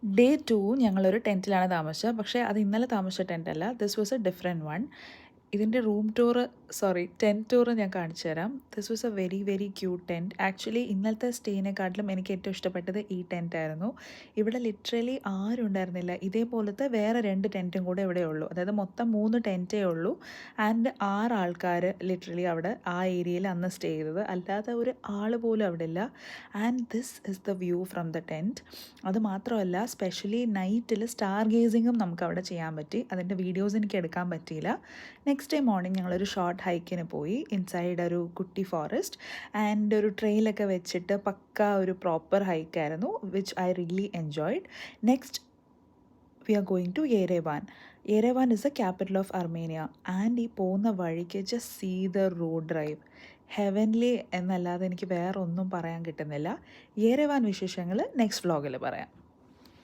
Day 2 ഞങ്ങളൊരു ടെൻറ്റിലാണ് താമസിച്ചത്. പക്ഷേ അത് ഇന്നലെ താമസിച്ച ടെൻറ്റല്ല. This was a different one. ഇതിൻ്റെ റൂം ടൂറ് ടെൻറ്റ് ടൂറ് ഞാൻ കാണിച്ചു തരാം. This was a very very cute tent. Actually ഇന്നലത്തെ സ്റ്റേയിനെക്കാട്ടിലും എനിക്ക് ഏറ്റവും ഇഷ്ടപ്പെട്ടത് ഈ ടെൻറ്റായിരുന്നു. ഇവിടെ ലിറ്ററലി ആരും ഉണ്ടായിരുന്നില്ല. ഇതേപോലത്തെ വേറെ 2 ടെൻറ്റും കൂടെ ഇവിടെ ഉള്ളൂ. അതായത് മൊത്തം 3 ടെൻറ്റേ ഉള്ളൂ. ആൻഡ് 6 ആൾക്കാർ ലിറ്ററലി അവിടെ ആ ഏരിയയിൽ അന്ന് സ്റ്റേ ചെയ്തത്. അല്ലാതെ ഒരു ആൾ പോലും അവിടെ ഇല്ല. And this is the view from the tent. അത് മാത്രമല്ല, സ്പെഷ്യലി നൈറ്റിൽ സ്റ്റാർ ഗേസിങ്ങും നമുക്ക് അവിടെ ചെയ്യാൻ പറ്റി. അതിൻ്റെ വീഡിയോസ് എനിക്ക് എടുക്കാൻ പറ്റിയില്ല. നെക്സ്റ്റ് ഡേ മോർണിംഗ് ഞങ്ങളൊരു ഷോർട്ട് ഹൈക്കിന് പോയി ഇൻസൈഡ് ഒരു കുട്ടി ഫോറസ്റ്റ്. ആൻഡ് ഒരു ട്രെയിലൊക്കെ വെച്ചിട്ട് പക്ക ഒരു പ്രോപ്പർ ഹൈക്കായിരുന്നു, which I really enjoyed. Next we are going to Yerevan. Yerevan is the capital of Armenia. And ഈ പോകുന്ന വഴിക്ക് just see the road drive, heavenly എന്നല്ലാതെ എനിക്ക് വേറെ ഒന്നും പറയാൻ കിട്ടുന്നില്ല. യേരേവാൻ വിശേഷങ്ങൾ നെക്സ്റ്റ് വ്ളോഗിൽ പറയാം.